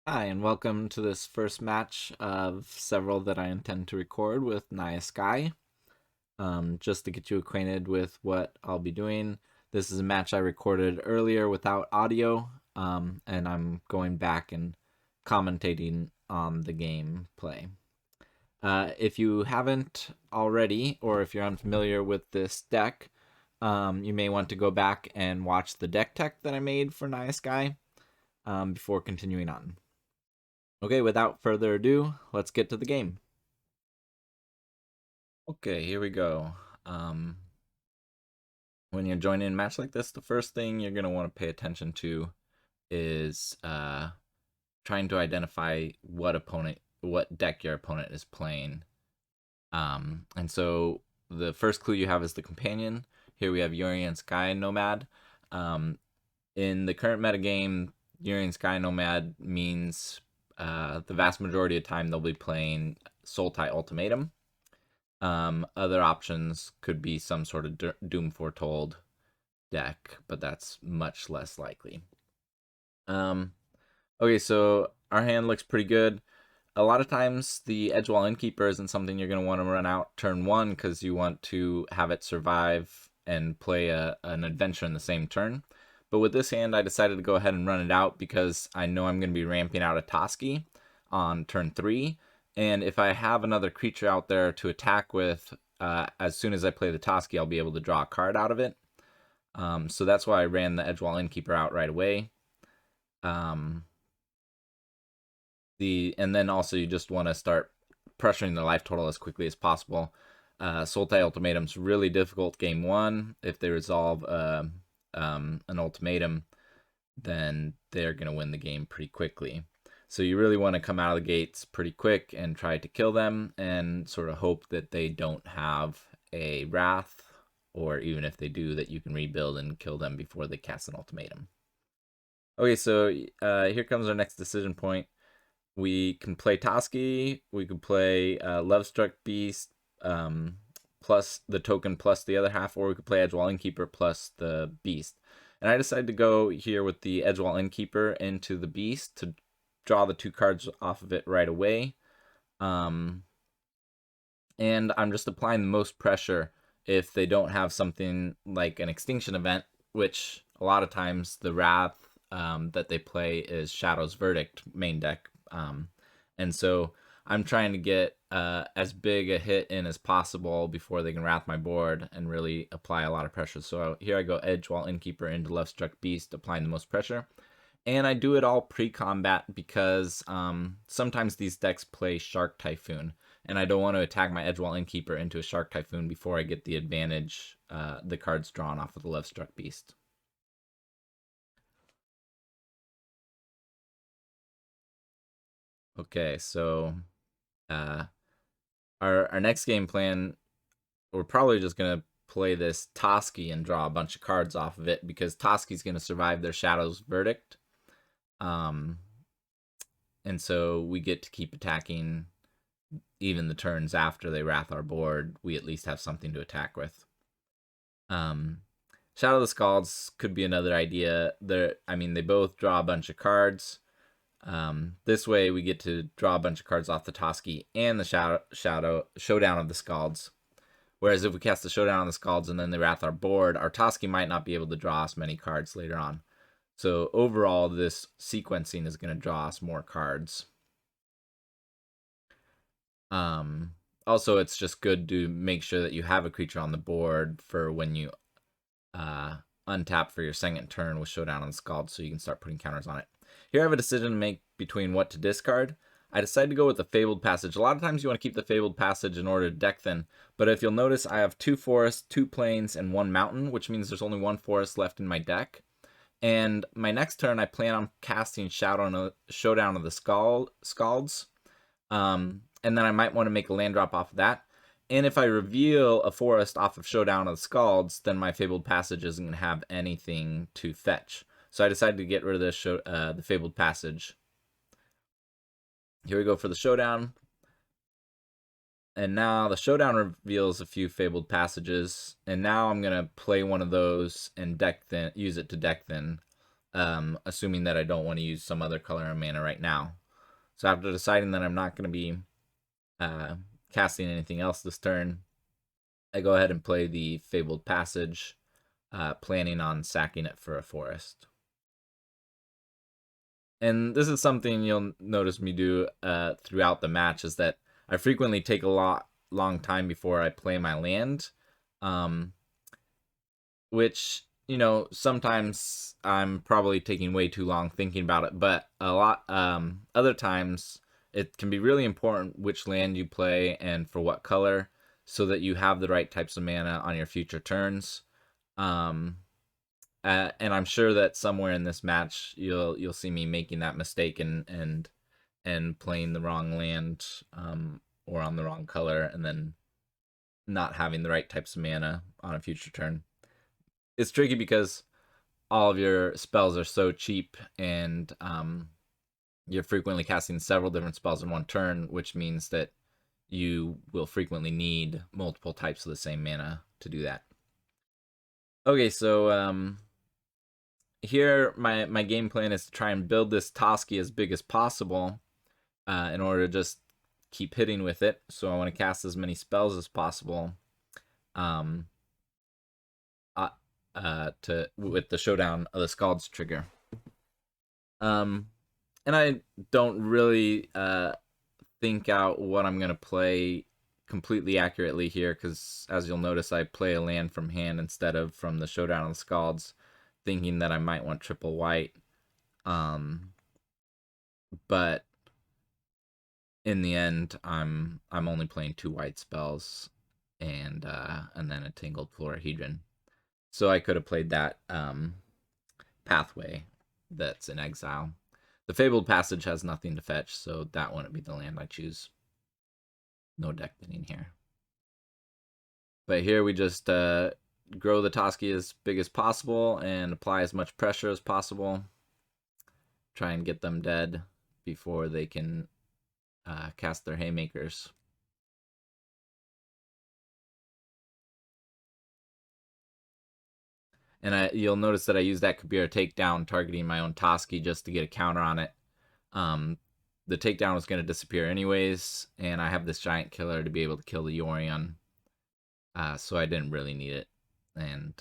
Hi, and welcome to this first match of several that I intend to record with Naya Sky. Just to get you acquainted with what I'll be doing, this is a match I recorded earlier without audio, and I'm going back and commentating on the gameplay. If you haven't already, or if you're unfamiliar with this deck, you may want to go back and watch the deck tech that I made for Naya Sky before continuing on. Okay, without further ado, let's get to the game. Okay, here we go. When you're joining a match like this, the first thing you're going to want to pay attention to is trying to identify what deck your opponent is playing. And so the first clue you have is the companion. Here we have Urian Sky Nomad. In the current metagame, Urian Sky Nomad means the vast majority of time they'll be playing Sultai Ultimatum. Other options could be some sort of Doom Foretold deck, but that's much less likely. Okay, so our hand looks pretty good. A lot of times the Edgewall Innkeeper isn't something you're going to want to run out turn one because you want to have it survive and play an adventure in the same turn. But with this hand, I decided to go ahead and run it out because I know I'm going to be ramping out a Toski on turn 3. And if I have another creature out there to attack with, as soon as I play the Toski, I'll be able to draw a card out of it. So that's why I ran the Edgewall Innkeeper out right away. And then also you just want to start pressuring the life total as quickly as possible. Sultai Ultimatum's really difficult game 1. If they resolve an ultimatum, then they're going to win the game pretty quickly. So you really want to come out of the gates pretty quick and try to kill them and sort of hope that they don't have a Wrath, or even if they do, that you can rebuild and kill them before they cast an ultimatum. Okay, so here comes our next decision point. We can play Toski, we could play Lovestruck Beast plus the token plus the other half, or we could play Edgewall Innkeeper plus the Beast. And I decided to go here with the Edgewall Innkeeper into the Beast to draw the 2 cards off of it right away. And I'm just applying the most pressure if they don't have something like an Extinction Event, which a lot of times the Wrath that they play is Shadow's Verdict main deck. And so I'm trying to get as big a hit in as possible before they can wrath my board and really apply a lot of pressure. So here I go Edgewall Innkeeper into Lovestruck Beast, applying the most pressure. And I do it all pre-combat because sometimes these decks play Shark Typhoon, and I don't want to attack my Edgewall Innkeeper into a Shark Typhoon before I get the advantage, the cards drawn off of the Lovestruck Beast. Okay, so our next game plan, we're probably just gonna play this Toski and draw a bunch of cards off of it because Toski's gonna survive their Shadow's Verdict. And so we get to keep attacking even the turns after they wrath our board. We at least have something to attack with. Shadow of the Scalds could be another idea. They both draw a bunch of cards. This way we get to draw a bunch of cards off the Toski and the Showdown of the Scalds. Whereas if we cast the Showdown on the Scalds and then they wrath our board, our Toski might not be able to draw us many cards later on. So overall, this sequencing is going to draw us more cards. Also, it's just good to make sure that you have a creature on the board for when you untap for your second turn with Showdown on the Scald, so you can start putting counters on it. Here I have a decision to make between what to discard. I decided to go with the Fabled Passage. A lot of times you want to keep the Fabled Passage in order to deck thin, but if you'll notice, I have 2 forests, 2 plains, and 1 mountain, which means there's only 1 forest left in my deck. And my next turn, I plan on casting Showdown of the Scalds. And then I might want to make a land drop off of that. And if I reveal a forest off of Showdown of the Scalds, then my Fabled Passage isn't going to have anything to fetch. So I decided to get rid of the Fabled Passage. Here we go for the Showdown. And now the Showdown reveals a few Fabled Passages. And now I'm going to play one of those and use it to deck thin. assuming that I don't want to use some other color of mana right now. So after deciding that I'm not going to be casting anything else this turn, I go ahead and play the Fabled Passage, planning on sacking it for a forest. And this is something you'll notice me do throughout the match, is that I frequently take a long time before I play my land, which, you know, sometimes I'm probably taking way too long thinking about it, but other times it can be really important which land you play and for what color, so that you have the right types of mana on your future turns. And I'm sure that somewhere in this match you'll see me making that mistake and playing the wrong land, or on the wrong color, and then not having the right types of mana on a future turn. It's tricky because all of your spells are so cheap, and you're frequently casting several different spells in one turn, which means that you will frequently need multiple types of the same mana to do that. Okay, so here my game plan is to try and build this Toski as big as possible, in order to just keep hitting with it. So I want to cast as many spells as possible, with the Showdown of the Scald's trigger. And I don't really think out what I'm gonna play completely accurately here, because as you'll notice, I play a land from hand instead of from the Showdown of the Scalds, thinking that I might want triple white. But in the end, I'm only playing 2 white spells, and then a Tangled Florahedron. So I could have played that pathway that's in exile. The Fabled Passage has nothing to fetch, so that wouldn't be the land I choose. No deck thinning here. But here we just grow the Toski as big as possible and apply as much pressure as possible. Try and get them dead before they can cast their haymakers. And you'll notice that I use that Kabira takedown targeting my own Toski just to get a counter on it. The takedown was going to disappear anyways, and I have this giant killer to be able to kill the Yorion. So I didn't really need it. And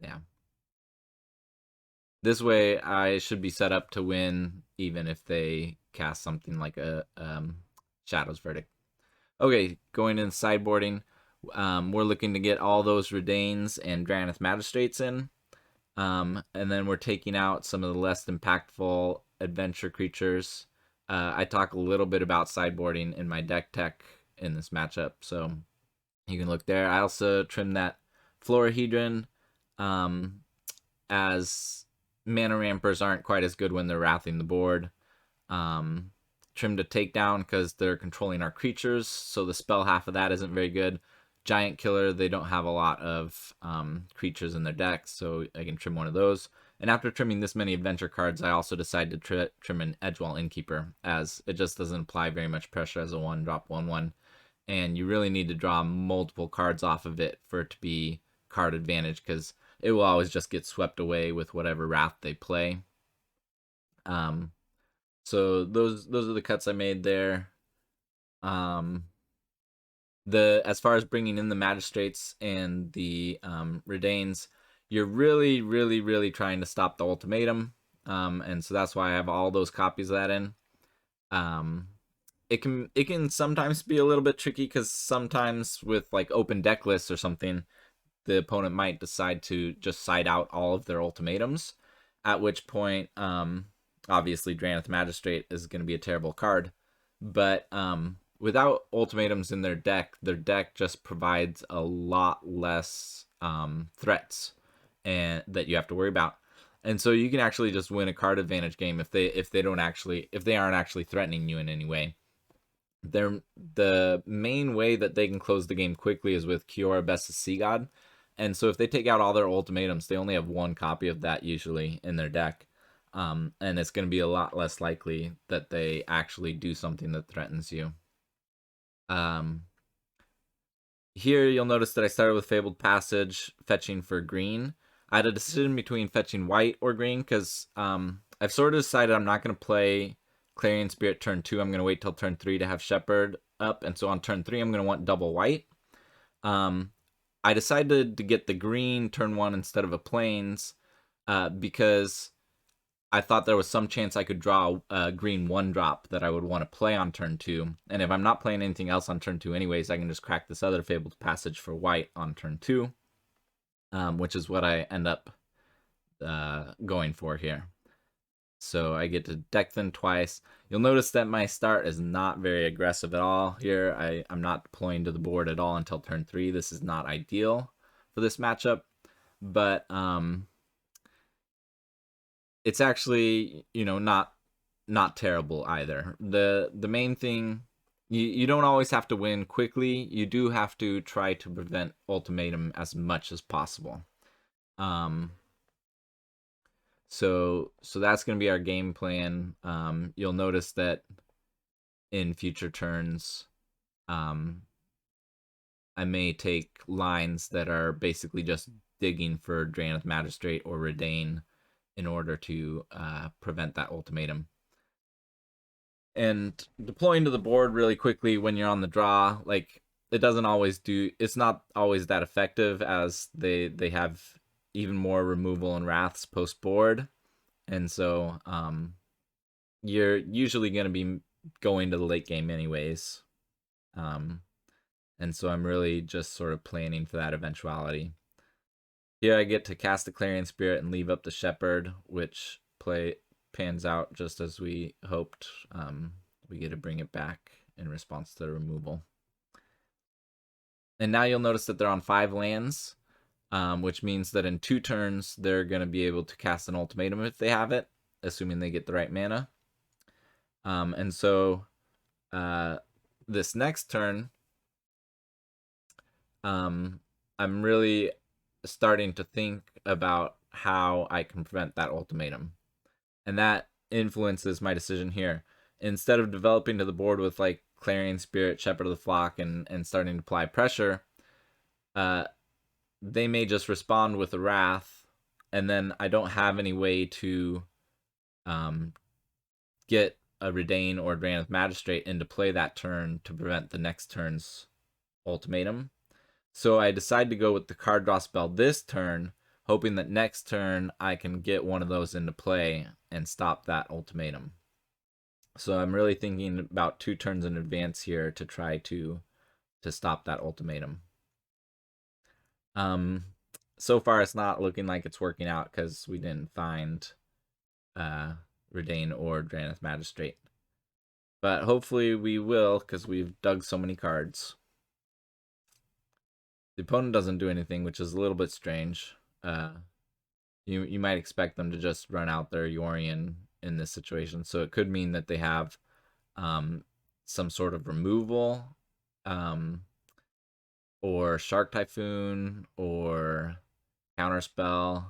yeah. This way I should be set up to win, even if they cast something like a Shadow's Verdict. Okay, going in sideboarding, we're looking to get all those Redanes and Drannith Magistrates in. And then we're taking out some of the less impactful adventure creatures. I talk a little bit about sideboarding in my deck tech in this matchup, so you can look there. I also trimmed that Florahedron, as mana rampers aren't quite as good when they're wrathing the board. Trimmed a takedown because they're controlling our creatures, so the spell half of that isn't very good. Giant Killer, they don't have a lot of creatures in their deck, so I can trim one of those. And after trimming this many adventure cards, I also decided to trim an Edgewall Innkeeper, as it just doesn't apply very much pressure as a 1-drop 1/1. And you really need to draw multiple cards off of it for it to be card advantage, because it will always just get swept away with whatever Wrath they play. So those are the cuts I made there. As far as bringing in the Magistrates and the Redanes, you're really trying to stop the Ultimatum, and so that's why I have all those copies of that in. It can sometimes be a little bit tricky, because sometimes with like open deck lists or something, the opponent might decide to just side out all of their ultimatums, at which point obviously Drannith Magistrate is going to be a terrible card. But without ultimatums in their deck just provides a lot less threats and that you have to worry about. And so you can actually just win a card advantage game if they aren't actually threatening you in any way. The main way that they can close the game quickly is with Kiora Best of Sea God. And so if they take out all their ultimatums, they only have one copy of that usually in their deck. And it's going to be a lot less likely that they actually do something that threatens you. Here you'll notice that I started with Fabled Passage, fetching for green. I had a decision between fetching white or green because I've sort of decided I'm not going to play Clarion Spirit turn 2. I'm going to wait till turn 3 to have Shepherd up, and so on turn 3 I'm going to want double white. I decided to get the green turn 1 instead of a plains because I thought there was some chance I could draw a green 1-drop that I would want to play on turn 2. And if I'm not playing anything else on turn 2 anyways, I can just crack this other Fabled Passage for white on turn 2, which is what I end up going for here. So I get to deck them twice. You'll notice that my start is not very aggressive at all here. I'm not deploying to the board at all until turn 3. This is not ideal for this matchup, but it's actually, not terrible either. The main thing, you don't always have to win quickly. You do have to try to prevent ultimatum as much as possible. So that's going to be our game plan. You'll notice that in future turns, I may take lines that are basically just digging for Drannith Magistrate or Redain in order to prevent that ultimatum. And deploying to the board really quickly when you're on the draw, like, it's not always that effective, as they have even more removal and wraths post board, and so you're usually going to be going to the late game anyways, and so I'm really just sort of planning for that eventuality. Here I get to cast the Clarion Spirit and leave up the Shepherd, which pans out just as we hoped. We get to bring it back in response to the removal. And now you'll notice that they're on 5 lands, which means that in 2 turns they're going to be able to cast an ultimatum if they have it, assuming they get the right mana. And so this next turn, I'm really starting to think about how I can prevent that ultimatum. And that influences my decision here. Instead of developing to the board with like Clarion Spirit, Shepherd of the Flock, and starting to apply pressure, they may just respond with a Wrath, and then I don't have any way to get a Redain or Drannith Magistrate into play that turn to prevent the next turn's ultimatum. So I decide to go with the card draw spell this turn, hoping that next turn I can get one of those into play and stop that ultimatum. So I'm really thinking about 2 turns in advance here to try to stop that ultimatum. So far it's not looking like it's working out because we didn't find Redain or Drannith Magistrate. But hopefully we will, because we've dug so many cards. The opponent doesn't do anything, which is a little bit strange. You might expect them to just run out their Yorion in this situation, so it could mean that they have some sort of removal, or Shark Typhoon, or Counterspell.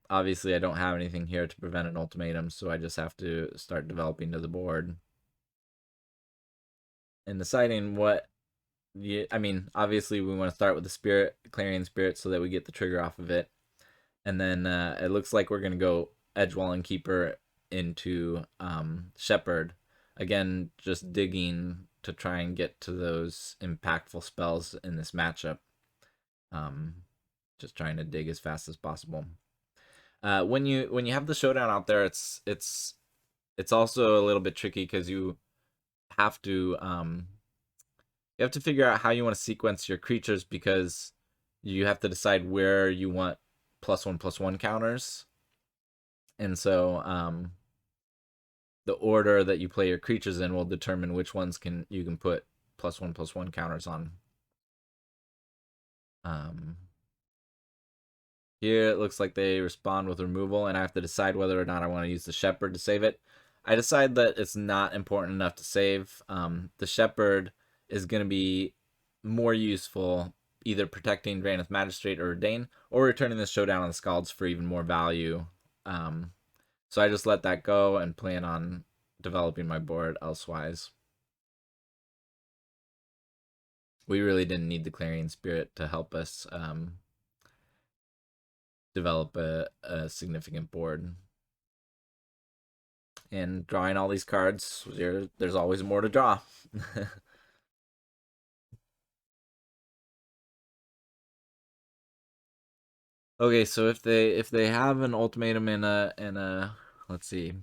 Obviously, I don't have anything here to prevent an ultimatum, so I just have to start developing to the board and deciding what. Obviously we want to start with the Clarion Spirit, so that we get the trigger off of it. And then it looks like we're going to go Edgewalling Keeper into Shepherd. Again, just digging to try and get to those impactful spells in this matchup. Just trying to dig as fast as possible. When you have the showdown out there, it's also a little bit tricky because you have to figure out how you want to sequence your creatures, because you have to decide where you want +1/+1 counters. And so the order that you play your creatures in will determine which ones you can put +1/+1 counters on. Here it looks like they respond with removal, and I have to decide whether or not I want to use the Shepherd to save it. I decide that it's not important enough to save. The Shepherd is going to be more useful either protecting Drannith Magistrate or Redain, or returning the showdown on the Scalds for even more value. So I just let that go and plan on developing my board elsewise. We really didn't need the Clarion Spirit to help us develop a significant board. And drawing all these cards, there's always more to draw. Okay, so if they have an ultimatum in a let's see,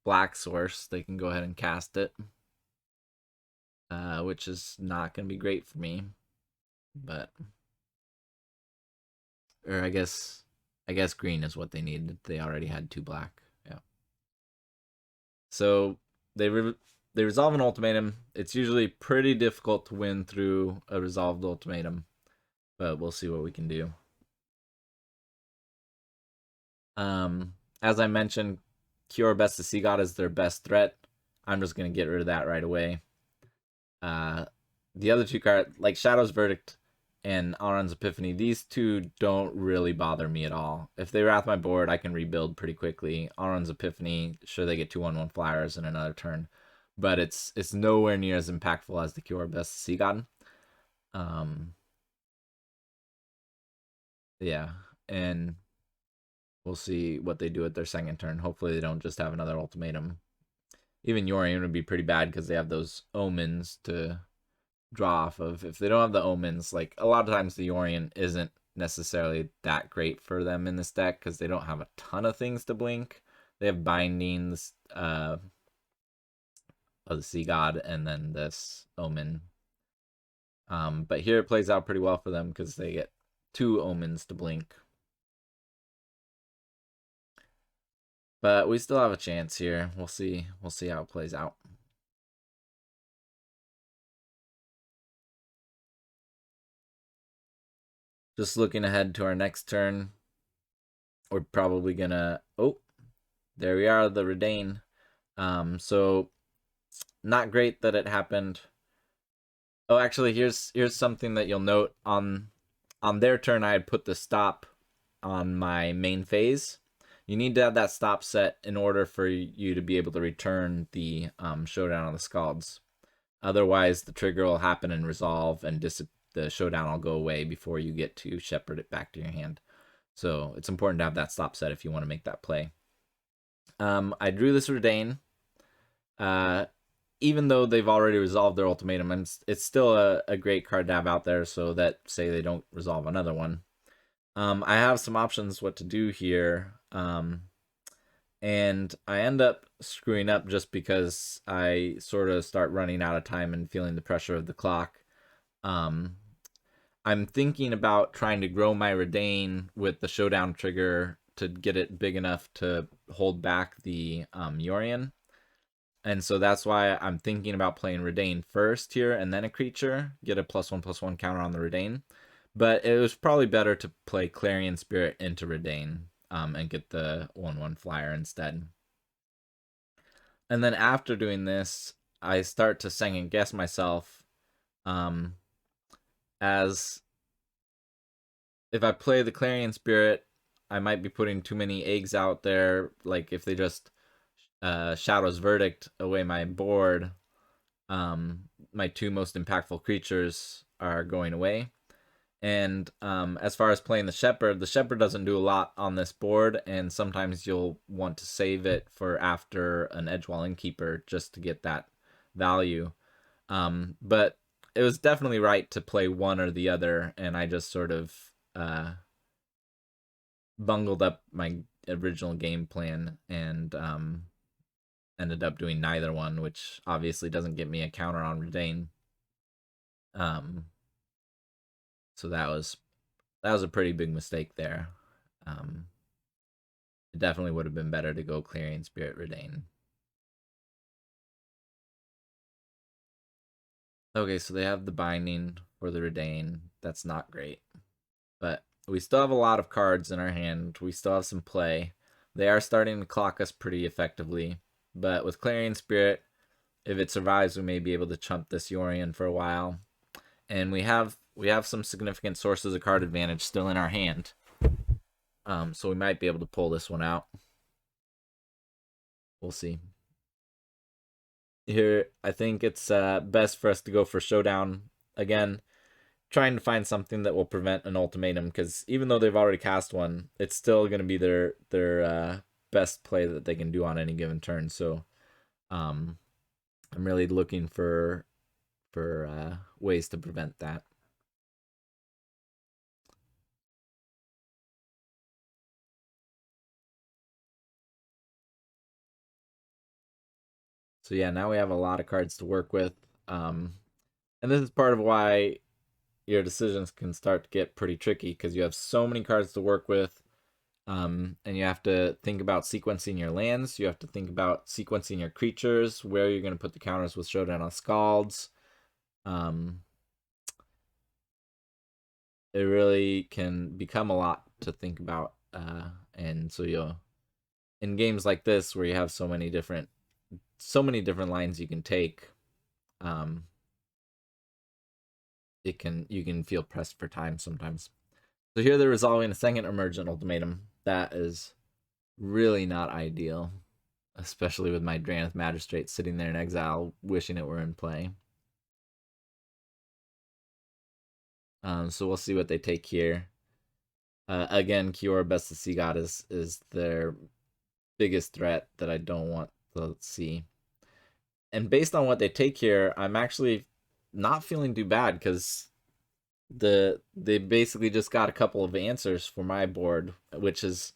black source, they can go ahead and cast it, which is not gonna be great for me, but or I guess green is what they needed. They already had 2 black. Yeah. So they they resolve an ultimatum. It's usually pretty difficult to win through a resolved ultimatum, but we'll see what we can do. As I mentioned, Cure Best of Sea God is their best threat. I'm just gonna get rid of that right away. The other 2 cards, like Shadow's Verdict and Auron's Epiphany, these 2 don't really bother me at all. If they wrath my board, I can rebuild pretty quickly. Auron's Epiphany, sure, they get 2/1/1 flyers in another turn, but it's nowhere near as impactful as the Cure Best of Sea God. Yeah, and we'll see what they do at their second turn. Hopefully they don't just have another ultimatum. Even Yorion would be pretty bad because they have those omens to draw off of. If they don't have the omens, like a lot of times the Yorion isn't necessarily that great for them in this deck because they don't have a ton of things to blink. They have bindings of the Sea God and then this omen. But here it plays out pretty well for them because they get 2 omens to blink. But we still have a chance here. We'll see how it plays out. Just looking ahead to our next turn. We're probably gonna there we are, the Redain. So not great that it happened. Oh, actually, here's something that you'll note on their turn. I had put the stop on my main phase. You need to have that stop set in order for you to be able to return the Showdown on the Scalds. Otherwise, the trigger will happen and resolve, and the Showdown will go away before you get to shepherd it back to your hand. So it's important to have that stop set if you want to make that play. I drew this Redain. Even though they've already resolved their ultimatum, and it's still a great card to have out there, so that say they don't resolve another one. I have some options what to do here, and I end up screwing up just because I sort of start running out of time and feeling the pressure of the clock. I'm thinking about trying to grow my Redain with the Showdown trigger to get it big enough to hold back the Yorion. And so that's why I'm thinking about playing Redain first here and then a creature, get a +1/+1 counter on the Redain. But it was probably better to play Clarion Spirit into Redain and get the 1/1 flyer instead. And then after doing this, I start to second guess myself as if I play the Clarion Spirit, I might be putting too many eggs out there. Like if they just Shadow's Verdict away my board, my 2 most impactful creatures are going away. And as far as playing the Shepherd doesn't do a lot on this board, and sometimes you'll want to save it for after an Edgewall Innkeeper just to get that value. But it was definitely right to play one or the other, and I just sort of bungled up my original game plan and ended up doing neither one, which obviously doesn't get me a counter on Redain. So that was a pretty big mistake there. It definitely would have been better to go Clarion Spirit Redain. Okay, so they have the binding for the Redain. That's not great. But we still have a lot of cards in our hand. We still have some play. They are starting to clock us pretty effectively. But with Clarion Spirit, if it survives, we may be able to chump this Yorion for a while. And we have some significant sources of card advantage still in our hand. So we might be able to pull this one out. We'll see. Here, I think it's best for us to go for Showdown again. trying to find something that will prevent an ultimatum, because even though they've already cast one, it's still going to be their best play that they can do on any given turn. So I'm really looking for ways to prevent that. So yeah, now we have a lot of cards to work with. And this is part of why your decisions can start to get pretty tricky, because you have so many cards to work with. And you have to think about sequencing your lands. You have to think about sequencing your creatures, where you're going to put the counters with Showdown on Scalds. It really can become a lot to think about. And so you'll, in games like this where you have so many different lines you can take, you can feel pressed for time sometimes. So here they're resolving a second Emergent Ultimatum. That is really not ideal, especially with my Drannith Magistrate sitting there in exile, wishing it were in play. So we'll see what they take here. Again, Kiora, Best of Sea God is their biggest threat that I don't want to see. And based on what they take here, I'm actually not feeling too bad, because they basically just got a couple of answers for my board, which is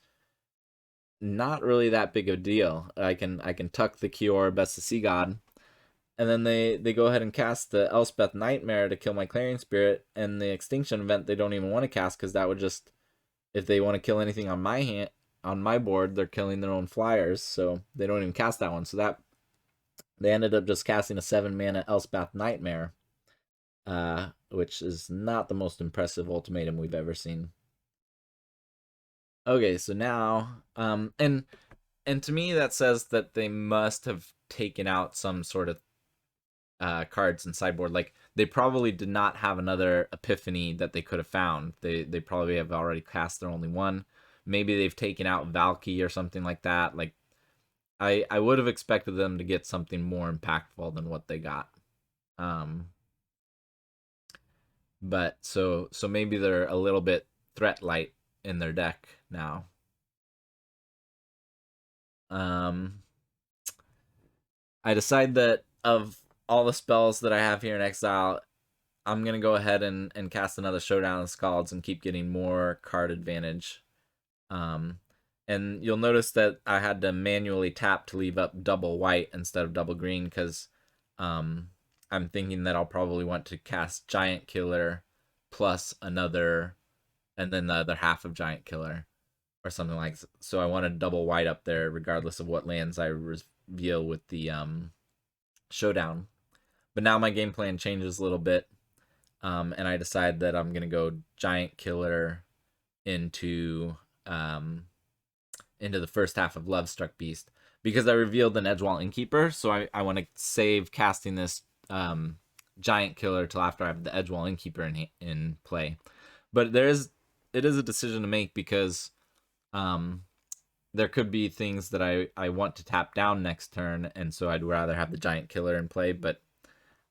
not really that big of a deal. I can tuck the Kiora, Best of Sea God, and then they go ahead and cast the Elspeth Nightmare to kill my Clarion Spirit, and the Extinction Event they don't even want to cast, because that would just, if they want to kill anything on my board, they're killing their own flyers, so they don't even cast that one. So that they ended up just casting a 7-mana Elspeth Nightmare, which is not the most impressive ultimatum we've ever seen. Okay, so now, and to me that says that they must have taken out some sort of cards in sideboard. Like, they probably did not have another Epiphany that they could have found. They probably have already cast their only one. Maybe they've taken out Valky or something like that. Like, I would have expected them to get something more impactful than what they got. But so maybe they're a little bit threat light in their deck now. I decide that of all the spells that I have here in exile, I'm gonna go ahead and cast another Showdown of Scalds and keep getting more card advantage. And you'll notice that I had to manually tap to leave up double white instead of double green, because I'm thinking that I'll probably want to cast Giant Killer plus another, and then the other half of Giant Killer or something like that. So I wanted double white up there regardless of what lands I reveal with the Showdown. But now my game plan changes a little bit, and I decide that I'm going to go Giant Killer into the first half of Lovestruck Beast, because I revealed an Edgewall Innkeeper, so I want to save casting this Giant Killer till after I have the Edgewall Innkeeper in play. But it is a decision to make, because there could be things that I want to tap down next turn, and so I'd rather have the Giant Killer in play, but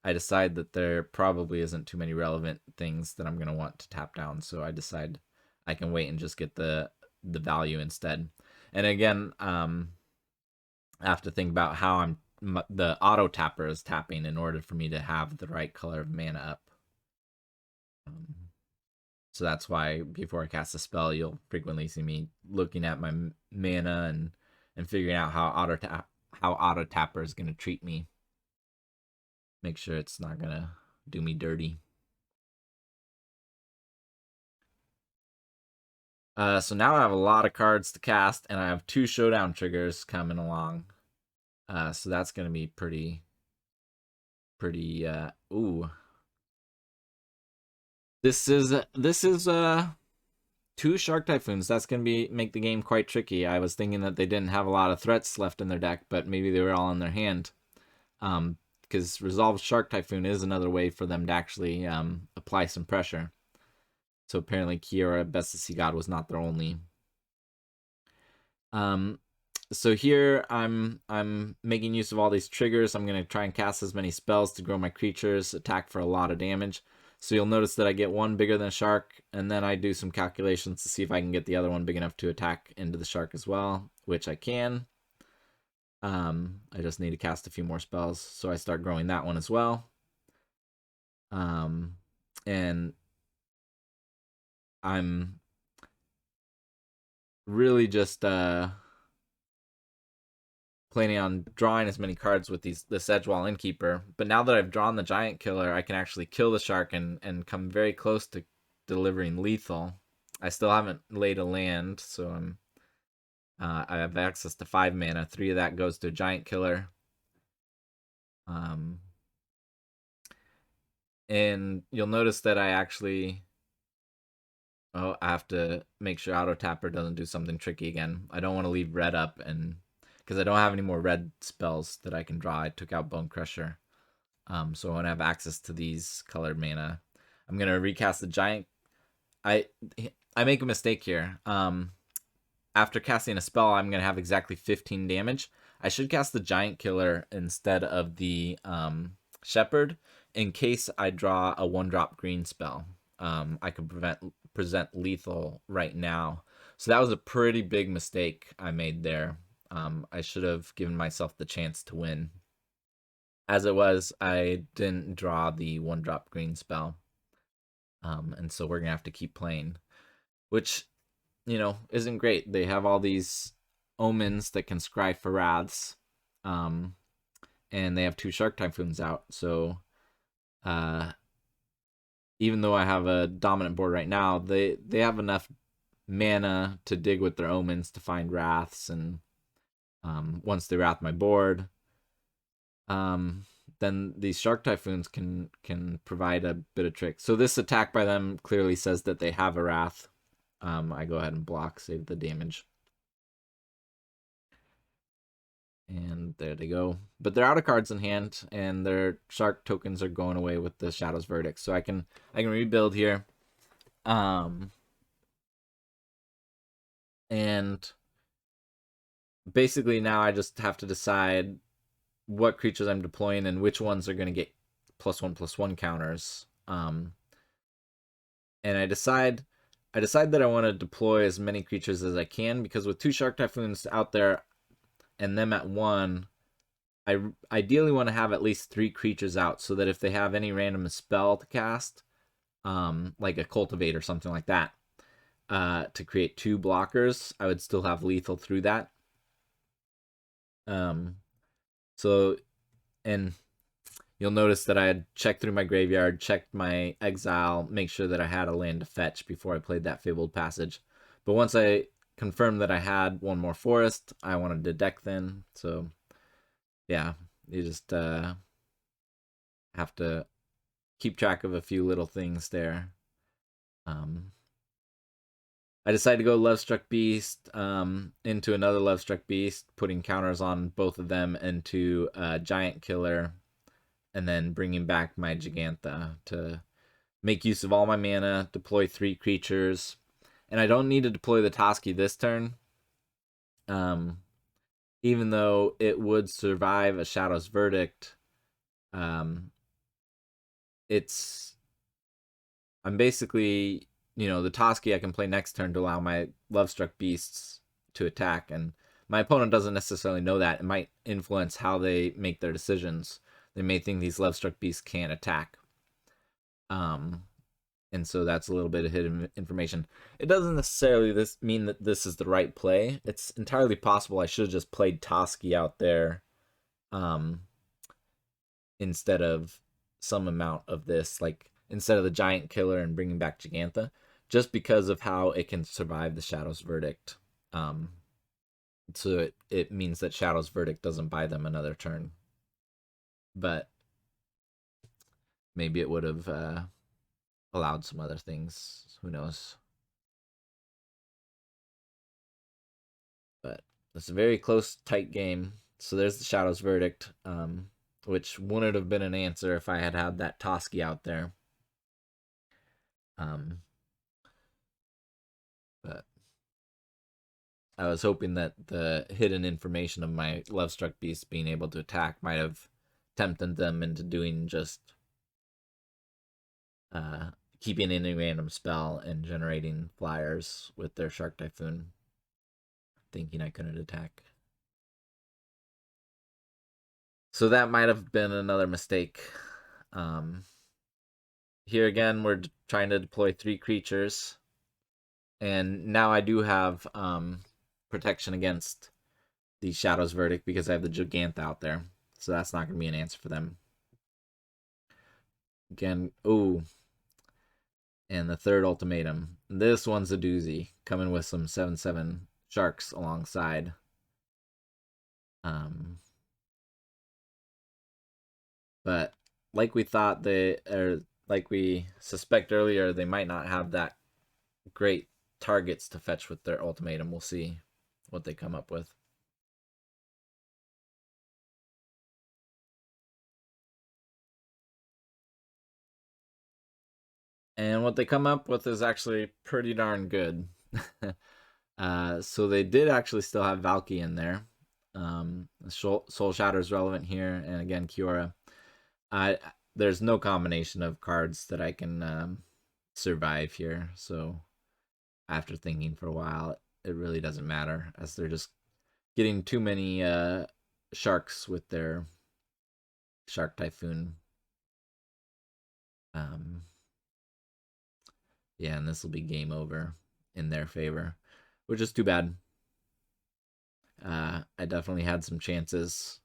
I decide that there probably isn't too many relevant things that I'm going to want to tap down, so I decide I can wait and just get the value instead. And again, I have to think about how the auto tapper is tapping in order for me to have the right color of mana up. So that's why before I cast a spell, you'll frequently see me looking at my mana and figuring out how auto tapper is going to treat me. Make sure it's not going to do me dirty. So now I have a lot of cards to cast, and I have 2 Showdown triggers coming along. So that's going to be pretty, ooh. This is 2 Shark Typhoons. That's going to make the game quite tricky. I was thinking that they didn't have a lot of threats left in their deck, but maybe they were all in their hand. Because Resolved Shark Typhoon is another way for them to actually apply some pressure. So apparently Kiora, Best of Sea God, was not their only. So here I'm making use of all these triggers. I'm going to try and cast as many spells to grow my creatures, attack for a lot of damage. So you'll notice that I get one bigger than a shark, and then I do some calculations to see if I can get the other one big enough to attack into the shark as well, which I can. I just need to cast a few more spells, so I start growing that one as well. And I'm really just planning on drawing as many cards with this Edgewall Innkeeper. But now that I've drawn the Giant Killer, I can actually kill the shark and come very close to delivering lethal. I still haven't laid a land, so I have access to 5 mana. 3 of that goes to Giant Killer. And you'll notice that I actually... Oh, I have to make sure Auto Tapper doesn't do something tricky again. I don't want to leave red up, and because I don't have any more red spells that I can draw. I took out Bone Crusher. So I want to have access to these colored mana. I'm going to recast the Giant... I make a mistake here. After casting a spell, I'm going to have exactly 15 damage. I should cast the Giant Killer instead of the Shepherd in case I draw a 1-drop green spell. I could present lethal right now. So that was a pretty big mistake I made there. I should have given myself the chance to win. As it was, I didn't draw the 1-drop green spell. And so we're going to have to keep playing. Which, isn't great. They have all these omens that can scry for wraths. And they have 2 Shark Typhoons out. So, even though I have a dominant board right now, they have enough mana to dig with their omens to find wraths, and once they wrath my board, then these Shark Typhoons can provide a bit of trick. So this attack by them clearly says that they have a wrath. I go ahead and block, save the damage. And there they go. But they're out of cards in hand, and their shark tokens are going away with the Shadow's Verdict. So I can rebuild here. And basically now I just have to decide what creatures I'm deploying and which ones are going to get +1/+1 counters. And I decide that I want to deploy as many creatures as I can, because with 2 Shark Typhoons out there and them at 1, I ideally want to have at least 3 creatures out, so that if they have any random spell to cast, like a Cultivate or something like that, to create 2 blockers, I would still have lethal through that. So, and you'll notice that I had checked through my graveyard, checked my exile, make sure that I had a land to fetch before I played that Fabled Passage. But once I confirmed that I had 1 more forest, I wanted to deck thin. So, yeah, you just have to keep track of a few little things there. I decided to go Lovestruck Beast into another Lovestruck Beast, putting counters on both of them into Giant Killer, and then bringing back my Gigantha to make use of all my mana, deploy 3 creatures. And I don't need to deploy the Toski this turn, even though it would survive a Shadow's Verdict. I'm basically, the Toski I can play next turn to allow my Lovestruck Beasts to attack, and my opponent doesn't necessarily know that. It might influence how they make their decisions. They may think these Lovestruck Beasts can't attack. And so that's a little bit of hidden information. It doesn't necessarily mean that this is the right play. It's entirely possible I should have just played Toski out there instead of some amount of this, like instead of the Giant Killer and bringing back Gigantha, just because of how it can survive the Shadow's Verdict. So it means that Shadow's Verdict doesn't buy them another turn. But maybe it would have allowed some other things. Who knows? But it's a very close, tight game. So there's the Shadow's Verdict, which wouldn't have been an answer if I had had that Toski out there. But I was hoping that the hidden information of my Lovestruck Beast being able to attack might have tempted them into doing just keeping any random spell and generating flyers with their Shark Typhoon, thinking I couldn't attack. So that might have been another mistake. Here again, we're trying to deploy 3 creatures. And now I do have protection against the Shadow's Verdict because I have the Gigantha out there. So that's not going to be an answer for them. Again, ooh. And the third ultimatum. This one's a doozy, coming with some 7/7 sharks alongside. But like we thought like we suspect earlier, they might not have that great targets to fetch with their ultimatum. We'll see what they come up with. And what they come up with is actually pretty darn good. So they did actually still have Valky in there. Soul Shatter is relevant here, and again, Kiora. There's no combination of cards that I can survive here. So after thinking for a while, it really doesn't matter, as they're just getting too many sharks with their Shark Typhoon. Yeah, and this will be game over in their favor, which is too bad. I definitely had some chances,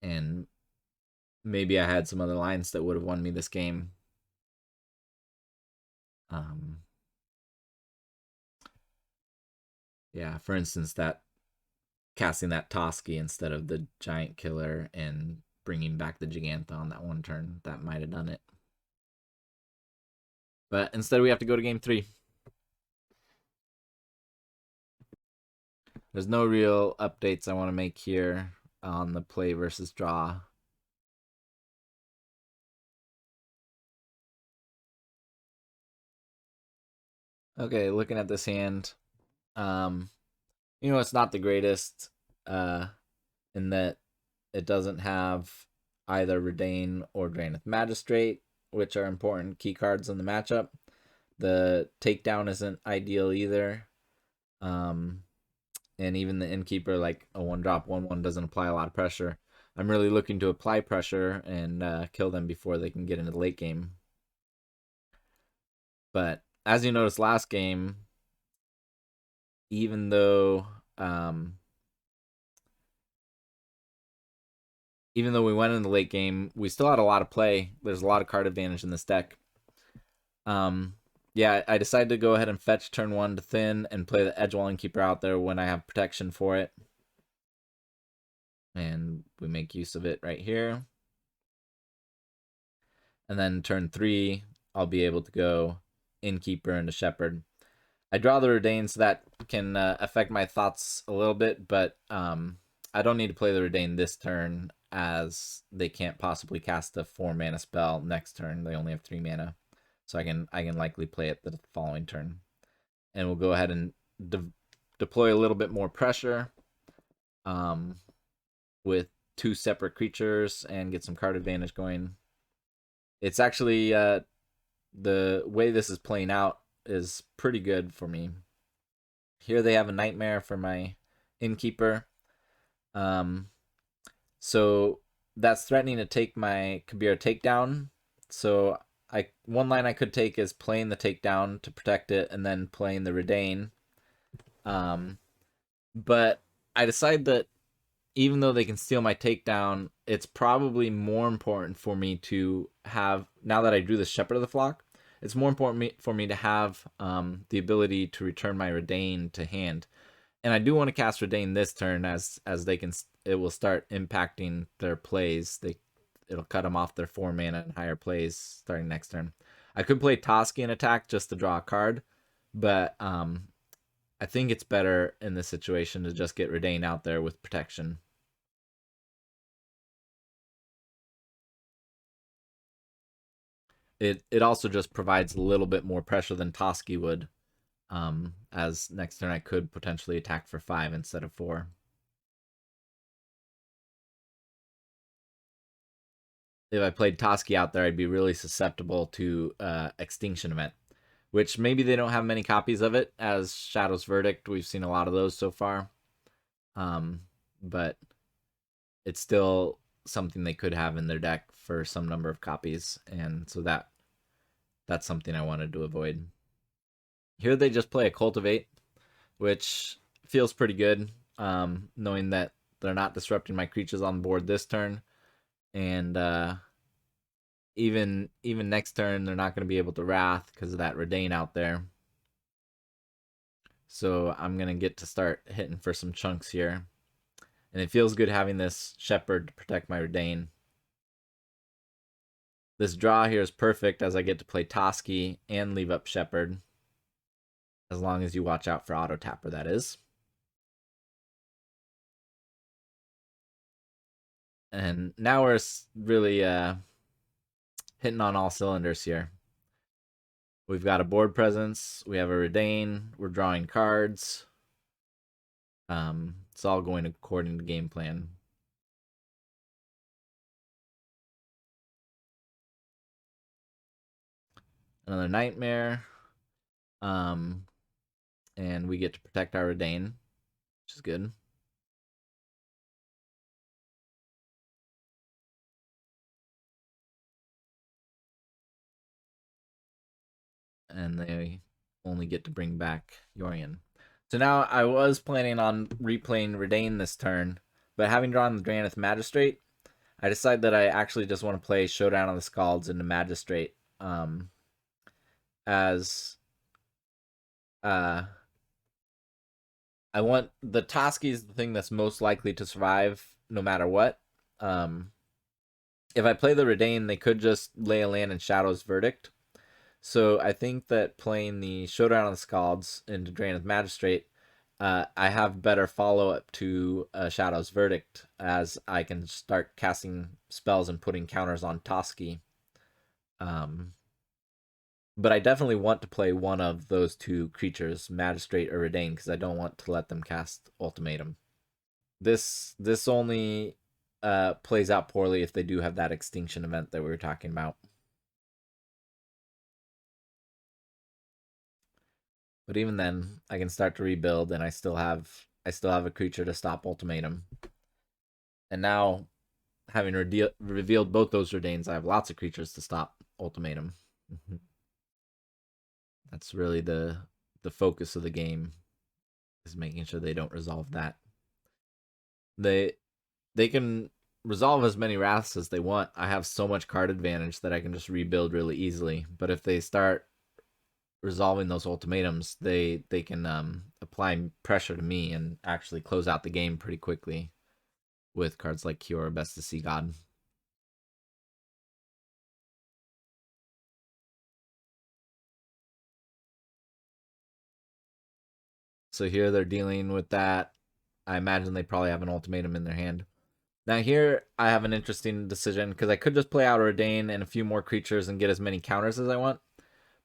and maybe I had some other lines that would have won me this game. Yeah, for instance, that casting that Toski instead of the Giant Killer and bringing back the Gigantha on that one turn, that might have done it. But instead, we have to go to game 3. There's no real updates I want to make here on the play versus draw. Okay, looking at this hand, it's not the greatest, in that it doesn't have either Redain or Draenith Magistrate, which are important key cards in the matchup. The takedown isn't ideal either. And even the Innkeeper, like a 1-drop 1/1, doesn't apply a lot of pressure. I'm really looking to apply pressure and kill them before they can get into the late game. But as you noticed last game, even though we went in the late game, we still had a lot of play. There's a lot of card advantage in this deck. Yeah, I decided to go ahead and fetch turn 1 to thin and play the Edgewall Innkeeper out there when I have protection for it. And we make use of it right here. And then turn 3, I'll be able to go Innkeeper into Shepherd. I draw the Redain, so that can affect my thoughts a little bit, but I don't need to play the Redain this turn, as they can't possibly cast a 4-mana spell next turn. They only have 3 mana, so I can likely play it the following turn. And we'll go ahead and deploy a little bit more pressure with 2 separate creatures and get some card advantage going. It's actually the way this is playing out is pretty good for me. Here they have a Nightmare for my Innkeeper. So that's threatening to take my Kabir takedown. So one line I could take is playing the takedown to protect it and then playing the Redain. But I decide that even though they can steal my takedown, it's probably more important for me to have, now that I drew the Shepherd of the Flock, it's more important for me to have the ability to return my Redain to hand. And I do want to cast Redain this turn, as it will start impacting their plays. It'll cut them off their 4 mana and higher plays starting next turn. I could play Toski and attack just to draw a card, but I think it's better in this situation to just get Redain out there with protection. It also just provides a little bit more pressure than Toski would, as next turn I could potentially attack for 5 instead of 4. if I played Toski out there, I'd be really susceptible to Extinction Event, which maybe they don't have many copies of it as Shadow's Verdict. We've seen a lot of those so far. But it's still something they could have in their deck for some number of copies, and so that's something I wanted to avoid. Here they just play a Cultivate, which feels pretty good, knowing that they're not disrupting my creatures on board this turn, and even next turn they're not going to be able to Wrath because of that Redain out there. So I'm going to get to start hitting for some chunks here. And it feels good having this Shepherd to protect my Redain. This draw here is perfect as I get to play Toski and leave up Shepherd. As long as you watch out for Auto Tapper, that is. And now we're really hitting on all cylinders here. We've got a board presence, we have a Redain, we're drawing cards. It's all going according to game plan. Another Nightmare. And we get to protect our Redain, which is good. And they only get to bring back Yorion. So now I was planning on replaying Redain this turn, but having drawn the Drannith Magistrate, I decided that I actually just want to play Showdown of the Scalds into Magistrate. As I want the Toski is the thing that's most likely to survive no matter what. If I play the Redain, they could just lay a land in Shadow's Verdict. So I think that playing the Showdown of the Scalds into Drannith Magistrate, I have better follow-up to Shadow's Verdict, as I can start casting spells and putting counters on Toski. But I definitely want to play one of those two creatures, Magistrate or Redain, because I don't want to let them cast Ultimatum. This only plays out poorly if they do have that Extinction Event that we were talking about. But even then, I can start to rebuild, and I still have a creature to stop Ultimatum. And now, having revealed both those Redains, I have lots of creatures to stop Ultimatum. That's really the focus of the game, is making sure they don't resolve that. They can resolve as many Wraths as they want. I have so much card advantage that I can just rebuild really easily. But if they start resolving those ultimatums, they can apply pressure to me and actually close out the game pretty quickly with cards like Kiora, Best to See God. So here they're dealing with that. I imagine they probably have an ultimatum in their hand. Now here I have an interesting decision, because I could just play out Redain and a few more creatures and get as many counters as I want.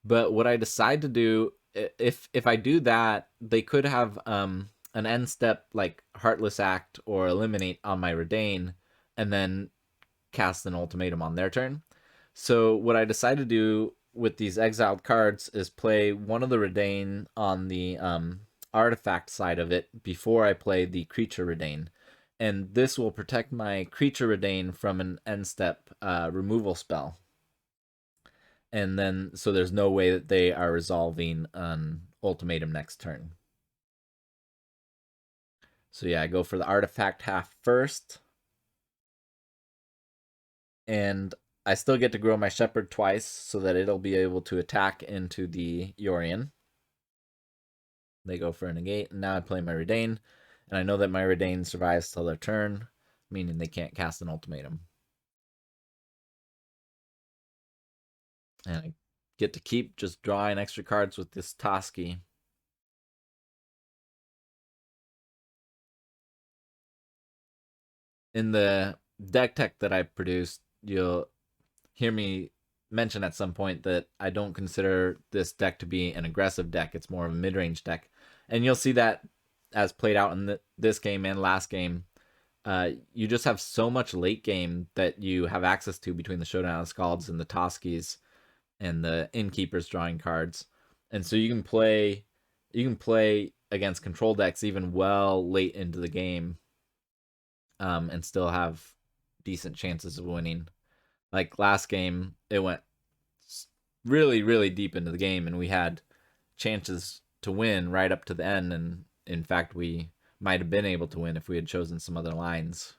But what I decide to do, if I do that, they could have an end step like Heartless Act or Eliminate on my Redain, and then cast an ultimatum on their turn. So what I decide to do with these exiled cards is play one of the Redain on the artifact side of it before I play the creature Redain. And this will protect my creature Redain from an end step removal spell. And then, so there's no way that they are resolving an ultimatum next turn. So yeah, I go for the artifact half first. And I still get to grow my Shepherd twice so that it'll be able to attack into the Yorion. They go for a negate, and now I play my Redain. And I know that my Redain survives till their turn, meaning they can't cast an ultimatum. And I get to keep just drawing extra cards with this Toski. In the deck tech that I produced, you'll hear me mention at some point that I don't consider this deck to be an aggressive deck. It's more of a mid-range deck. And you'll see that as played out in this game and last game. you just have so much late game that you have access to between the Showdown of Scalds and the Toskies and the Innkeepers drawing cards. And so you can play against control decks even well late into the game, and still have decent chances of winning. Like last game, it went really, really deep into the game, and we had chances to win right up to the end. And in fact, we might have been able to win if we had chosen some other lines.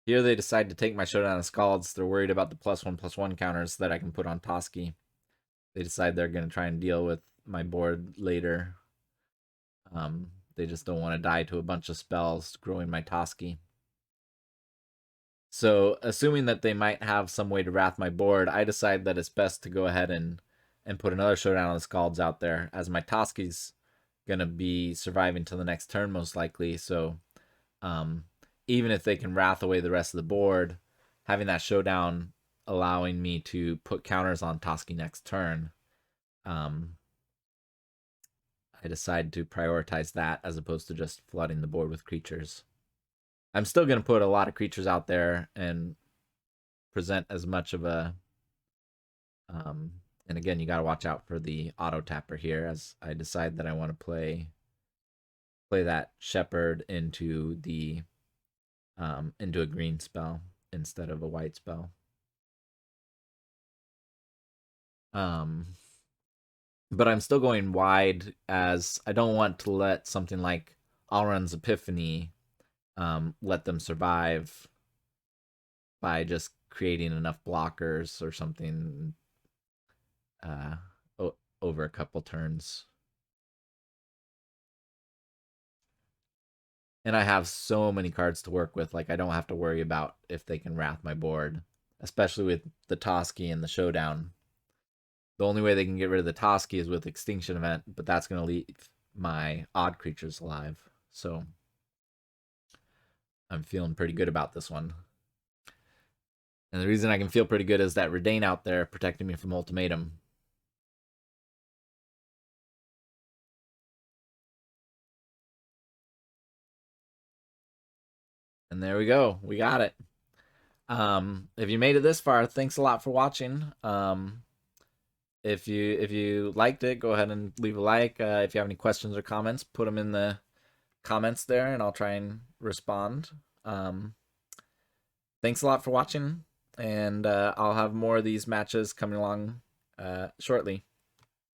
Here they decide to take my Showdown of Scalds. They're worried about the +1/+1 counters that I can put on Toski. They decide they're going to try and deal with my board later. They just don't want to die to a bunch of spells growing my Toski. So, assuming that they might have some way to wrath my board, I decide that it's best to go ahead and put another Showdown of the Scalds out there, as my Toski's going to be surviving till the next turn most likely. So, even if they can wrath away the rest of the board, having that Showdown allowing me to put counters on Toski next turn, I decide to prioritize that as opposed to just flooding the board with creatures. I'm still going to put a lot of creatures out there and present as much of a... and again, you got to watch out for the auto tapper here, as I decide that I want to play that Shepherd into the into a green spell instead of a white spell. But I'm still going wide, as I don't want to let something like Alrund's Epiphany let them survive by just creating enough blockers or something over a couple turns. And I have so many cards to work with, like I don't have to worry about if they can wrath my board, especially with the Toski and the Showdown. The only way they can get rid of the Toski is with Extinction Event, but that's going to leave my odd creatures alive. So I'm feeling pretty good about this one. And the reason I can feel pretty good is that Redain out there protecting me from Ultimatum. And there we go. We got it. If you made it this far, thanks a lot for watching. If you liked it, go ahead and leave a like. If you have any questions or comments, put them in the comments there, and I'll try and respond. Thanks a lot for watching, and I'll have more of these matches coming along shortly.